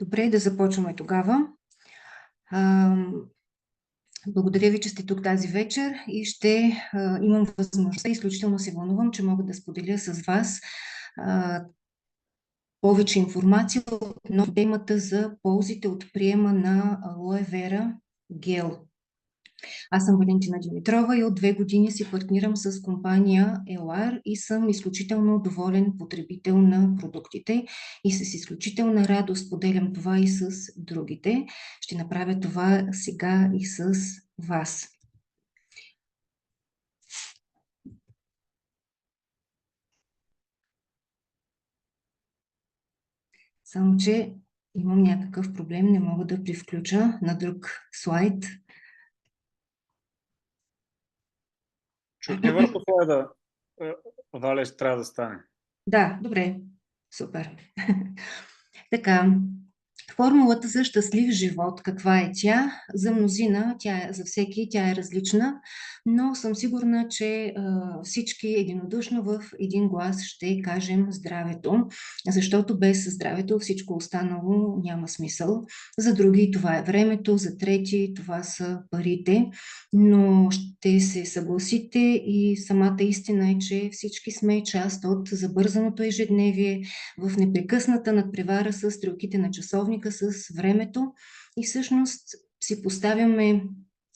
Добре, да започваме тогава. Ам, Благодаря ви, че сте тук тази вечер и ще имам възможността, изключително се вълнувам, че мога да споделя с вас повече информация относно темата за ползите от приема на алоe вера гел. Аз съм Валентина Димитрова и от 2 години си партнирам с компания Елар и съм изключително доволен потребител на продуктите и с изключителна радост поделям това и с другите. Ще направя това сега и с вас. Само че имам някакъв проблем, не мога да привключа на друг слайд. Чухме върху слайда. Валя, ще трябва да стане. Да, добре. Супер. Така, формулата за щастлив живот, каква е тя? За мнозина, за всеки тя е различна, но съм сигурна, че всички единодушно в един глас ще кажем здравето, защото без здравето всичко останало няма смисъл. За други това е времето, за трети това са парите, но ще се съгласите и самата истина е, че всички сме част от забързаното ежедневие, в непрекъсната надпревара с стрелките на часовника, с времето и всъщност си поставяме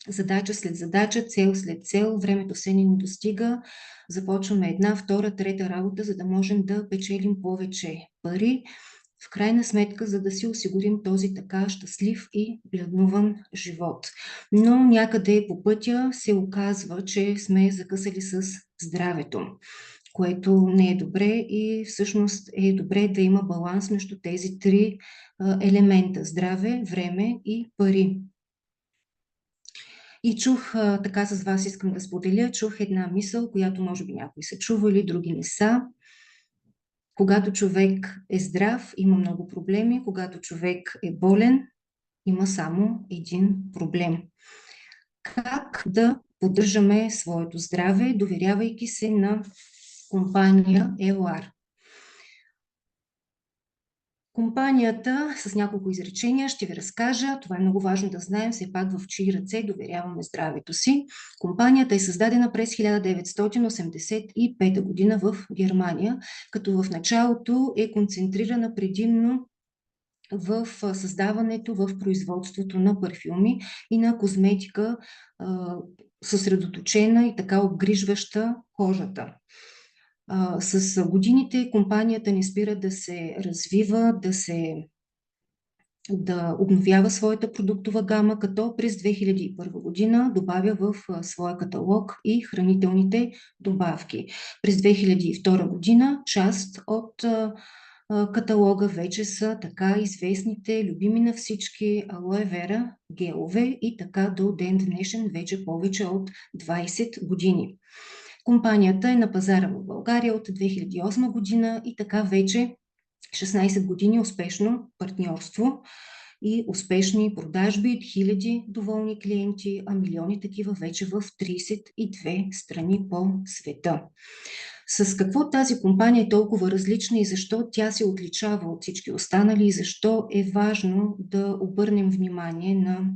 задача след задача, цел след цел, времето все ни не достига, започваме една, втора, трета работа, за да можем да печелим повече пари, в крайна сметка, за да си осигурим този така щастлив и бленуван живот. Но някъде по пътя се оказва, че сме закъсали с здравето, което не е добре и всъщност е добре да има баланс между тези три елемента – здраве, време и пари. И чух, така с вас искам да споделя, чух една мисъл, която може би някои са чували, други не са. Когато човек е здрав, има много проблеми. Когато човек е болен, има само един проблем. Как да поддържаме своето здраве, доверявайки се на компания Елар? Компанията, с няколко изречения ще ви разкажа, това е много важно да знаем, все пак в чии ръце доверяваме здравето си. Компанията е създадена през 1985 година в Германия, като в началото е концентрирана предимно в създаването, в производството на парфюми и на козметика, съсредоточена и така обгрижваща кожата. С годините компанията не спира да се развива, да обновява своята продуктова гама, като през 2001 година добавя в своя каталог и хранителните добавки. През 2002 година част от каталога вече са така известните, любими на всички алоe вера гелове и така до ден днешен вече повече от 20 години. Компанията е на пазара в България от 2008 година и така вече 16 години успешно партньорство и успешни продажби, хиляди доволни клиенти, а милиони такива вече в 32 страни по света. С какво тази компания е толкова различна и защо тя се отличава от всички останали и защо е важно да обърнем внимание на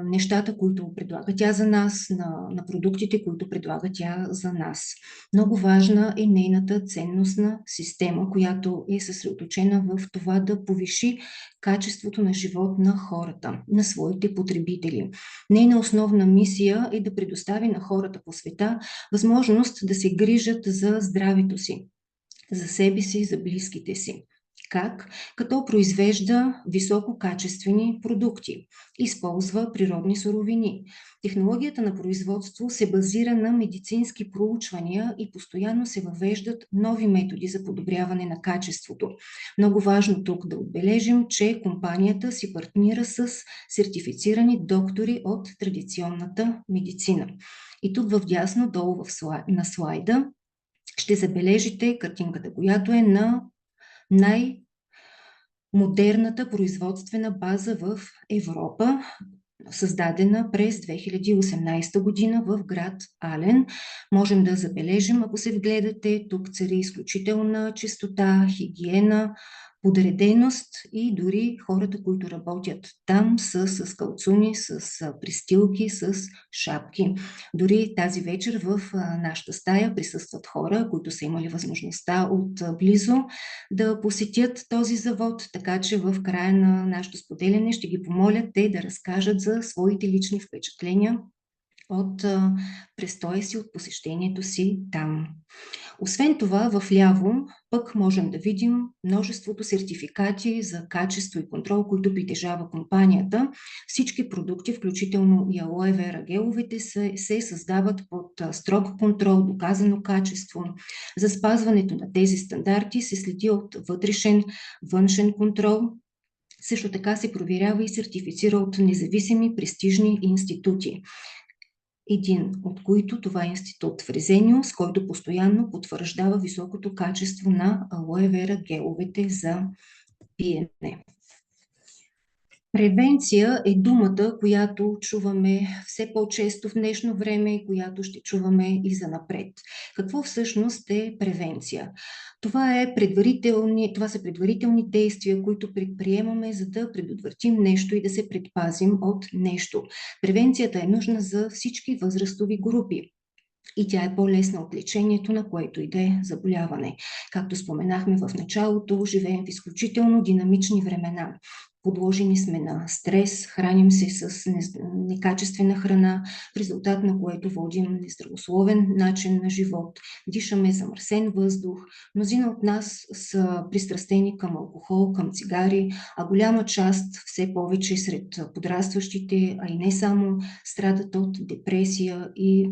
нещата, които предлага тя за нас, на продуктите, които предлага тя за нас. Много важна е нейната ценностна система, която е съсредоточена в това да повиши качеството на живот на хората, на своите потребители. Нейна основна мисия е да предостави на хората по света възможност да се грижат за здравето си, за себе си, за близките си. Как? Като произвежда висококачествени продукти, използва природни суровини. Технологията на производство се базира на медицински проучвания и постоянно се въвеждат нови методи за подобряване на качеството. Много важно тук да отбележим, че компанията си партнира с сертифицирани доктори от традиционната медицина. И тук вдясно, долу на слайда, ще забележите картинката, която е на най-модерната производствена база в Европа, създадена през 2018 година в град Ален. Можем да забележим, ако се вгледате, тук цари изключителна чистота, хигиена, подреденост и дори хората, които работят там са с калцуни, с пристилки, с шапки. Дори тази вечер в нашата стая присъстват хора, които са имали възможността от близо да посетят този завод, така че в края на нашето споделяне ще ги помоля те да разкажат за своите лични впечатления от престоя си, от посещението си там. Освен това, в ляво пък можем да видим множеството сертификати за качество и контрол, които притежава компанията. Всички продукти, включително и алоe вера геловете, се създават под строг контрол, доказано качество. За спазването на тези стандарти се следи от вътрешен, външен контрол. Също така се проверява и сертифицира от независими престижни институти. Един от които това е институт Фрезениус, който постоянно потвърждава високото качество на алоe вера геловете за пиене. Превенция е думата, която чуваме все по-често в днешно време и която ще чуваме и занапред. Какво всъщност е превенция? Това са предварителни действия, които предприемаме, за да предотвратим нещо и да се предпазим от нещо. Превенцията е нужна за всички възрастови групи. И тя е по-лесна от лечението на което и да е заболяване. Както споменахме в началото, живеем в изключително динамични времена. Подложени сме на стрес, храним се с некачествена храна, в резултат на което водим нездравословен начин на живот, дишаме замърсен въздух. Мнозина от нас са пристрастени към алкохол, към цигари, а голяма част, все повече сред подрастващите, а и не само, страдат от депресия и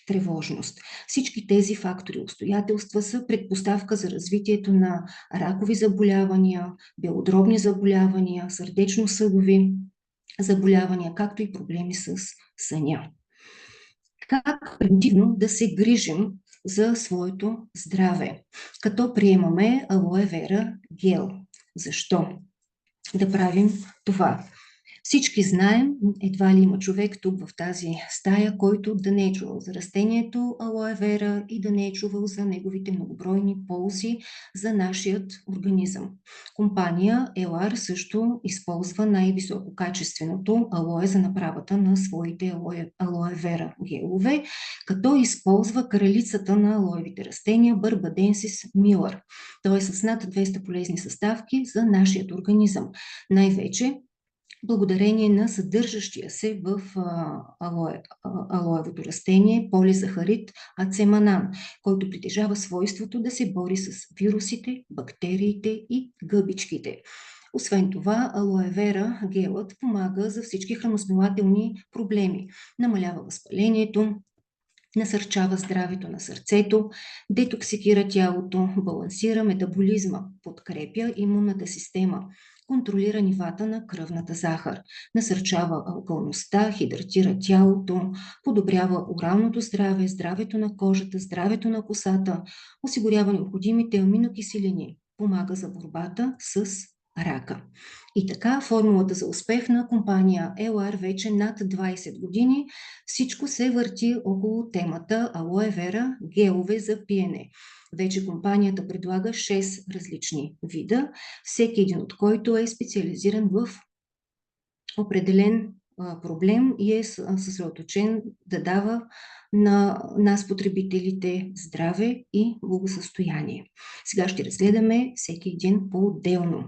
тревожност. Всички тези фактори и обстоятелства са предпоставка за развитието на ракови заболявания, белодробни заболявания, сърдечно-съдови заболявания, както и проблеми с съня. Как превентивно да се грижим за своето здраве, като приемаме алоe вера гел? Защо да правим това? Всички знаем, едва ли има човек тук в тази стая, който да не е чувал за растението алоe вера и да не е чувал за неговите многобройни ползи за нашият организъм. Компания Елар също използва най-висококачественото алоe за направата на своите алоe вера гелове, като използва кралицата на алоевите растения Barbadенсис Miller. Той е с над 200 полезни съставки за нашият организъм. Най-вече благодарение на съдържащия се в алоевото растение полизахарид ацеманан, който притежава свойството да се бори с вирусите, бактериите и гъбичките. Освен това, алоe вера гелът помага за всички храносмилателни проблеми. Намалява възпалението, насърчава здравето на сърцето, детоксикира тялото, балансира метаболизма, подкрепя имунната система, контролира нивата на кръвната захар, насърчава алкалността, хидратира тялото, подобрява оралното здраве, здравето на кожата, здравето на косата, осигурява необходимите аминокиселини, помага за борбата с рака. И така, формулата за успех на компания Елар вече над 20 години всичко се върти около темата алоe вера гелове за пиене. Вече компанията предлага 6 различни вида, всеки един от който е специализиран в определен проблем и е съсредоточен да дава на нас потребителите здраве и благосъстояние. Сега ще разгледаме всеки един по-отделно.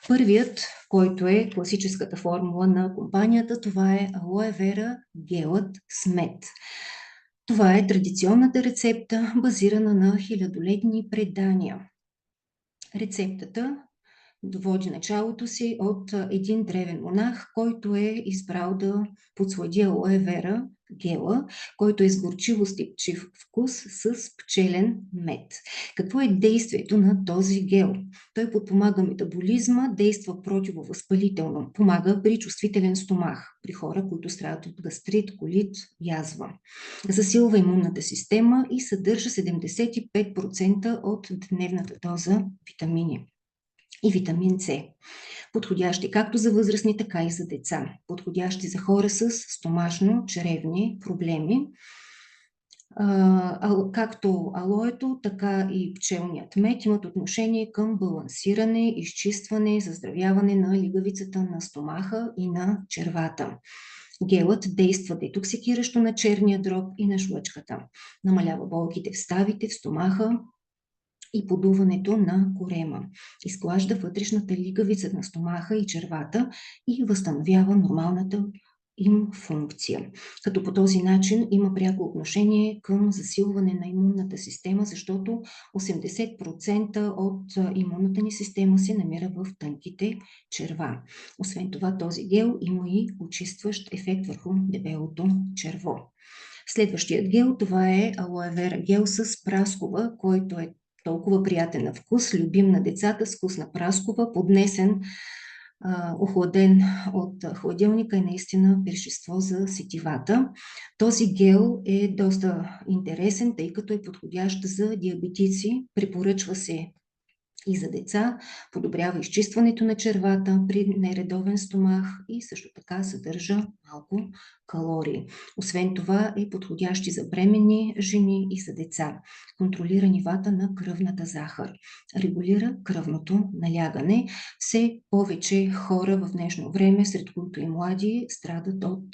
Първият, който е класическата формула на компанията, това е алоe вера гелът с мед. Това е традиционната рецепта, базирана на хилядолетни предания. Рецептата води началото си от един древен монах, който е избрал да подслади алоe вера гела, който е с горчиво-стипчив вкус с пчелен мед. Какво е действието на този гел? Той подпомага метаболизма, действа противовъзпалително, помага при чувствителен стомах, при хора, които страдат от гастрит, колит, язва. Засилва имунната система и съдържа 75% от дневната доза витамини и витамин С. Подходящи както за възрастни, така и за деца. Подходящи за хора с стомашно-чревни проблеми. Както алоето, така и пчелният мед имат отношение към балансиране, изчистване, заздравяване на лигавицата на стомаха и на червата. Гелът действа детоксикиращо на черния дроб и на жлъчката. Намалява болките в ставите, в стомаха и подуването на корема. Изглажда вътрешната лигавица на стомаха и червата и възстановява нормалната им функция. Като по този начин има пряко отношение към засилване на имунната система, защото 80% от имунната ни система се намира в тънките черва. Освен това, този гел има и очистващ ефект върху дебелото черво. Следващият гел, това е алоe вера гел с праскова, който е толкова приятен на вкус, любим на децата с вкус на праскова, поднесен, охладен от хладилника, е наистина пиршество за сетивата. Този гел е доста интересен, тъй като е подходящ за диабетици. Препоръчва се и за деца, подобрява изчистването на червата при нередовен стомах и също така съдържа малко калории. Освен това е подходящ и за бременни жени и за деца. Контролира нивата на кръвната захар. Регулира кръвното налягане. Все повече хора в днешно време, сред които и млади, страдат от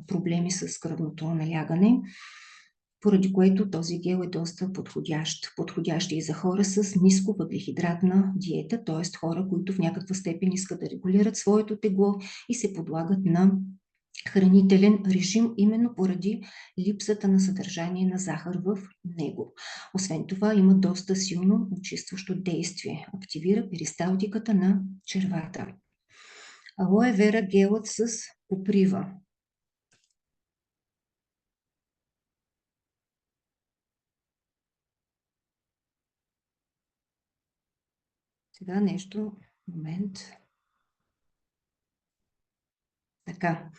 проблеми с кръвното налягане, поради което този гел е доста подходящ. Подходящ и за хора с ниско въглехидратна диета, т.е. хора, които в някаква степен искат да регулират своето тегло и се подлагат на хранителен режим, именно поради липсата на съдържание на захар в него. Освен това има доста силно очистващо действие. Активира перисталтиката на червата. Алоe вера гелът с коприва. Сега нещо, момент. Така,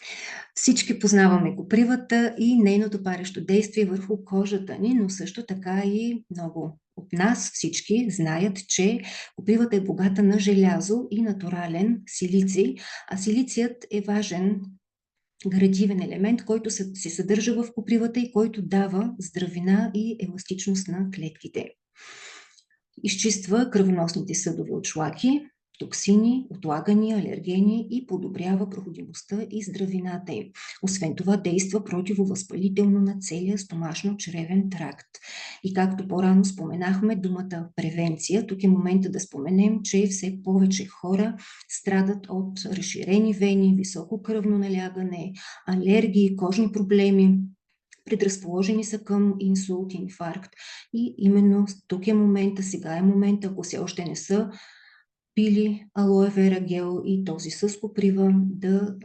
всички познаваме копривата и нейното парещо действие върху кожата ни, но също така и много от нас всички знаят, че копривата е богата на желязо и натурален силиций, а силицият е важен градивен елемент, който се съдържа в копривата и който дава здравина и еластичност на клетките. Изчиства кръвоносните съдове от шлаки, токсини, отлагания, алергени и подобрява проходимостта и здравината им. Освен това действа противовъзпалително на целия стомашно-чревен тракт. И както по-рано споменахме думата превенция, тук е момента да споменем, че все повече хора страдат от разширени вени, високо кръвно налягане, алергии, кожни проблеми, предразположени са към инсулт, инфаркт. И именно тук е момента, сега е момента, ако все още не са пили алоe вера гел и този с коприва, да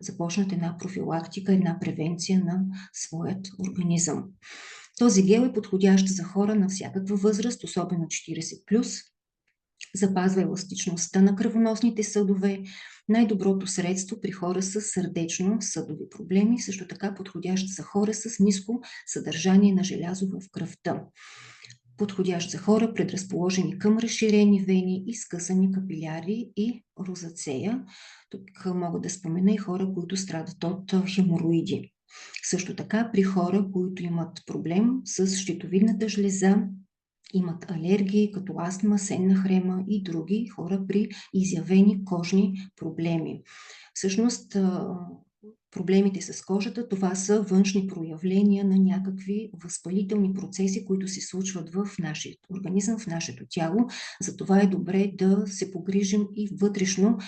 започнат една профилактика, една превенция на своят организъм. Този гел е подходящ за хора на всякаква възраст, особено 40+. Запазва еластичността на кръвоносните съдове, най-доброто средство при хора с сърдечно-съдови проблеми, също така подходящ за хора с ниско съдържание на желязо в кръвта. Подходящ за хора, предразположени към разширени вени и скъсани капиляри и розацея. Тук мога да спомена и хора, които страдат от хемороиди. Също така при хора, които имат проблем с щитовидната жлеза, имат алергии, като астма, сенна хрема и други хора при изявени кожни проблеми. Всъщност, проблемите с кожата, това са външни проявления на някакви възпалителни процеси, които се случват в нашия организъм, в нашето тяло. Затова е добре да се погрижим и вътрешно,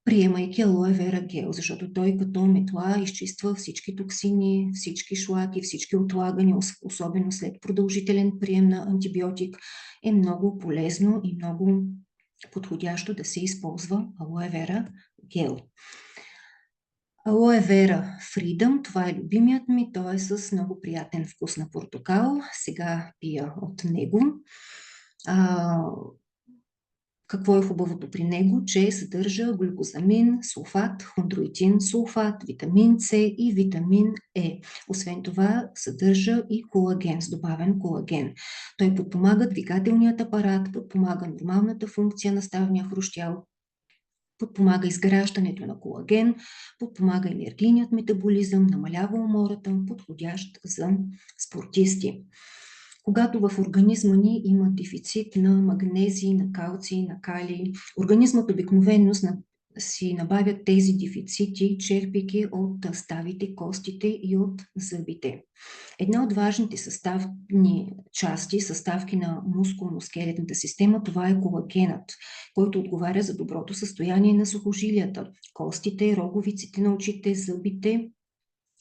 приемайки алоe вера гел, защото той като метла изчиства всички токсини, всички шлаки, всички отлагания, особено след продължителен прием на антибиотик. Е много полезно и много подходящо да се използва алоe вера гел. Алоe вера Freedom, това е любимият ми, той е с много приятен вкус на портокал. Сега пия от него. Какво е хубавото при него? Че съдържа глюкозамин, сулфат, хондроитин сулфат, витамин С и витамин Е. Освен това съдържа и колаген, с добавен колаген. Той подпомага двигателният апарат, подпомага нормалната функция на ставния хрущял, подпомага изграждането на колаген, подпомага енергийният метаболизъм, намалява умората, подходящ за спортисти. Когато в организма ни има дефицит на магнезий, на калций, на калий, организмът обикновено си набавят тези дефицити, черпейки от ставите, костите и от зъбите. Една от важните съставни части, съставки на мускулно-скелетната система, това е колагенът, който отговаря за доброто състояние на сухожилията, костите, роговиците на очите, зъбите,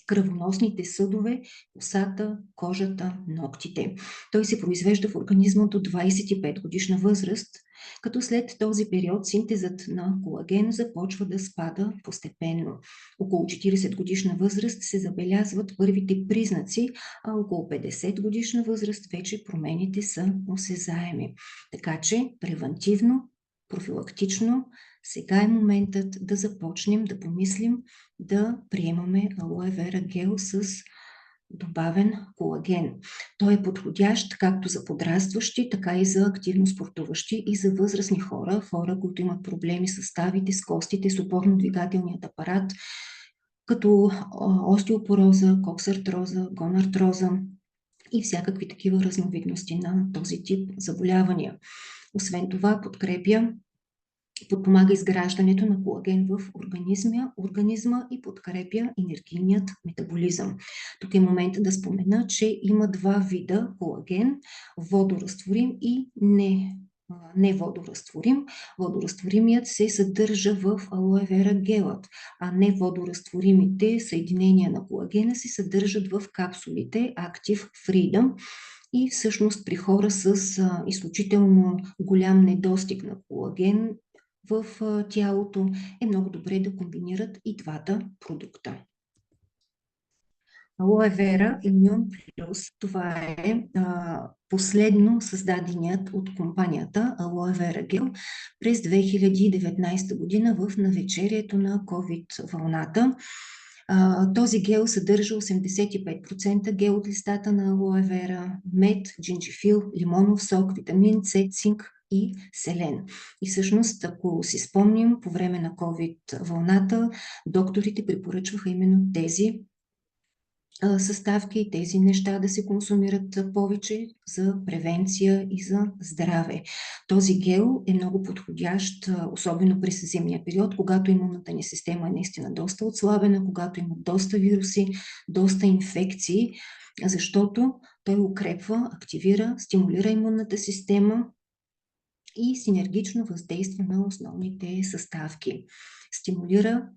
кръвоносните съдове, косата, кожата, ногтите. Той се произвежда в организма до 25 годишна възраст, като след този период синтезът на колаген започва да спада постепенно. Около 40 годишна възраст се забелязват първите признаци, а около 50 годишна възраст вече промените са осезаеми. Така че превантивно, профилактично, сега е моментът да започнем да помислим да приемаме алоe вера гел с добавен колаген. Той е подходящ както за подрастващи, така и за активно спортуващи и за възрастни хора, които имат проблеми с ставите, с костите, с опорно-двигателният апарат, като остеопороза, коксартроза, гонартроза и всякакви такива разновидности на този тип заболявания. Освен това, подпомага изграждането на колаген в организма и подкрепя енергийният метаболизъм. Тук е момента да спомена, че има два вида колаген – водорастворим и неводорастворим. Водорастворимият се съдържа в алоe вера гелът, а неводорастворимите съединения на колагена се съдържат в капсулите Active Freedom. И всъщност при хора с изключително голям недостиг на колаген в тялото е много добре да комбинират и двата продукта. Алоe вера Immune Plus, това е последно създаденият от компанията алоe вера гел през 2019 година в навечерието на COVID вълната. Този гел съдържа 85% гел от листата на алоe вера, мед, джинджифил, лимонов сок, витамин С, цинк и селен. И всъщност, ако си спомним, по време на COVID вълната, докторите препоръчваха именно тези съставки и тези неща да се консумират повече за превенция и за здраве. Този гел е много подходящ, особено през зимния период, когато имунната ни система е наистина доста отслабена, когато има доста вируси, доста инфекции, защото той укрепва, активира, стимулира имунната система и синергично въздейства на основните съставки. Стимулира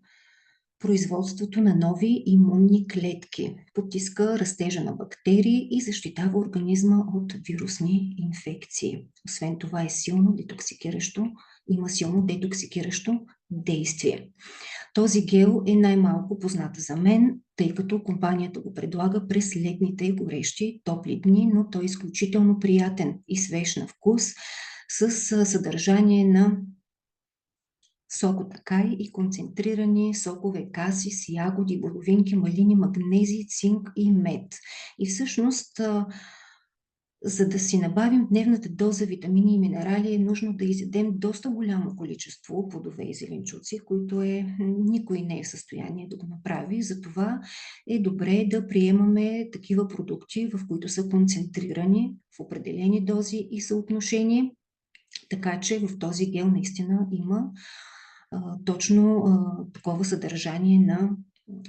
производството на нови имунни клетки, потиска растежа на бактерии и защитава организма от вирусни инфекции. Освен това е има силно детоксикиращо действие. Този гел е най-малко познат за мен, тъй като компанията го предлага през летните горещи, топли дни, но той е изключително приятен и свеж на вкус, с съдържание на сок от акай и концентрирани сокове касис, ягоди, боровинки, малини, магнезий, цинк и мед. И всъщност, за да си набавим дневната доза витамини и минерали, е нужно да изядем доста голямо количество плодове и зеленчуци, които никой не е в състояние да го направи. Затова е добре да приемаме такива продукти, в които са концентрирани в определени дози и съотношения, така че в този гел наистина има точно такова съдържание на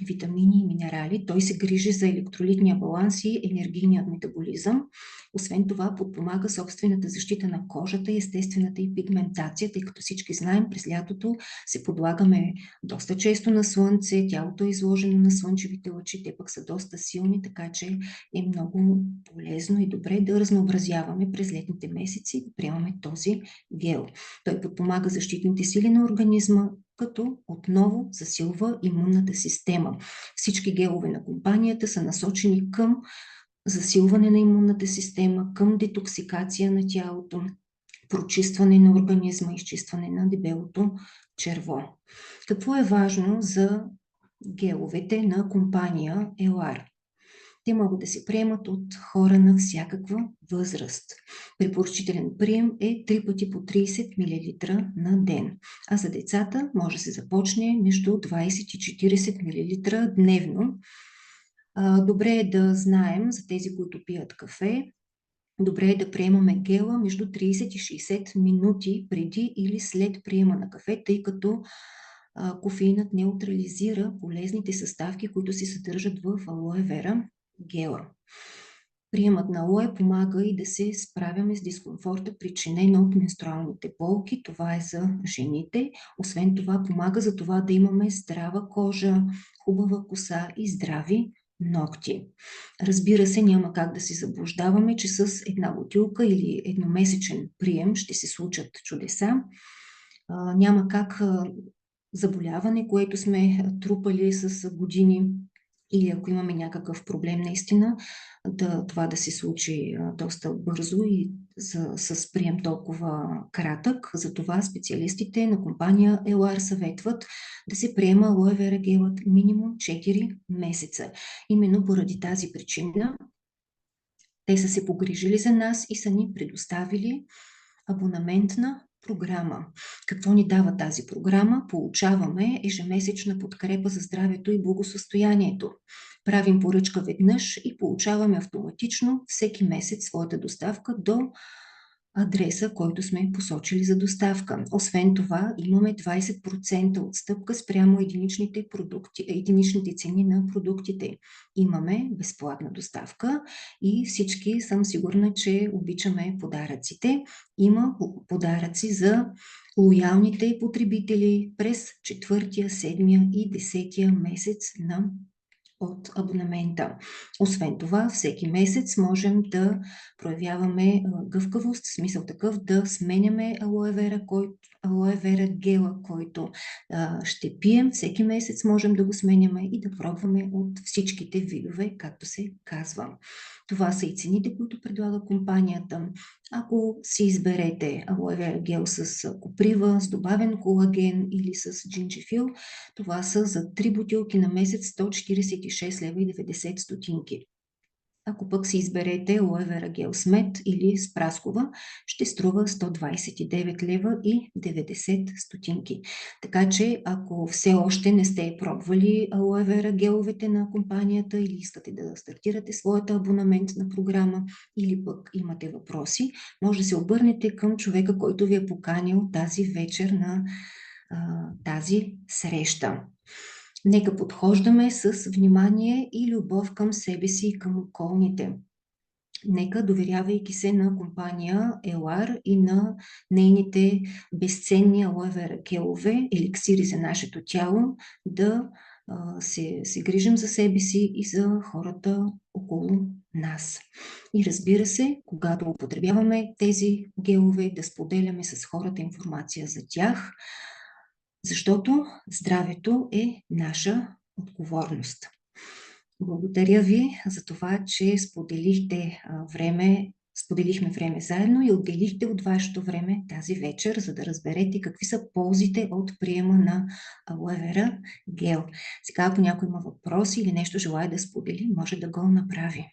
витамини и минерали. Той се грижи за електролитния баланс и енергийният метаболизъм. Освен това, подпомага собствената защита на кожата и естествената и пигментация, тъй като всички знаем, през лятото се подлагаме доста често на слънце, тялото е изложено на слънчевите лъчи, те пък са доста силни, така че е много полезно и добре да разнообразяваме през летните месеци, да приемаме този гел. Той подпомага защитните сили на организма, като отново засилва имунната система. Всички гелове на компанията са насочени към засилване на имунната система, към детоксикация на тялото, прочистване на организма, изчистване на дебелото черво. Какво е важно за геловете на компания Елар? Те могат да се приемат от хора на всякаква възраст. Препоръчителен прием е 3 пъти по 30 мл на ден, а за децата може да се започне между 20 и 40 мл дневно. Добре е да знаем за тези, които пият кафе, добре е да приемаме гела между 30 и 60 минути преди или след приема на кафе, тъй като кофеинът неутрализира полезните съставки, които се съдържат в алоe вера гела. Приемът на алоe помага и да се справяме с дискомфорта, причинен от менструалните болки. Това е за жените. Освен това, помага за това да имаме здрава кожа, хубава коса и здрави ногти. Разбира се, няма как да се заблуждаваме, че с една бутилка или едномесечен прием ще се случат чудеса. Няма как заболяване, което сме трупали с години, или ако имаме някакъв проблем наистина, това да се случи доста бързо и с прием толкова кратък. Затова специалистите на компания Елар съветват да се приема алоe вера гелът минимум 4 месеца. Именно поради тази причина те са се погрижили за нас и са ни предоставили абонаментна програма. Какво ни дава тази програма? Получаваме ежемесечна подкрепа за здравето и благосъстоянието. Правим поръчка веднъж и получаваме автоматично всеки месец своята доставка до адреса, който сме посочили за доставка. Освен това, имаме 20% отстъпка спрямо единичните цени на продуктите. Имаме безплатна доставка и всички съм сигурна, че обичаме подаръците. Има подаръци за лоялните потребители през 4-я, 7-я и 10-я месец от абонамента. Освен това, всеки месец можем да проявяваме гъвкавост, в смисъл такъв да сменяме алоe вера гела, който ще пием. Всеки месец можем да го сменяме и да пробваме от всичките видове, както се казва. Това са и цените, които предлага компанията. Ако си изберете алоe вера гел с коприва, с добавен колаген или с джинджифил, това са за 3 бутилки на месец 146 лева и 90 стотинки. Ако пък си изберете алоe вера гел с мед или с праскова, ще струва 129 лева и 90 стотинки. Така че, ако все още не сте пробвали алоe вера геловете на компанията или искате да стартирате своята абонаментна програма или пък имате въпроси, може да се обърнете към човека, който ви е поканил тази вечер на тази среща. Нека подхождаме с внимание и любов към себе си и към околните. Нека, доверявайки се на компания Елар и на нейните безценни алоe вера гелове, еликсири за нашето тяло, да се грижим за себе си и за хората около нас. И разбира се, когато употребяваме тези гелове, да споделяме с хората информация за тях, защото здравето е наша отговорност. Благодаря ви за това, че споделихме време заедно и отделихте от вашето време тази вечер, за да разберете какви са ползите от приема на алоe вера гел. Сега, ако някой има въпроси или нещо желае да сподели, може да го направи.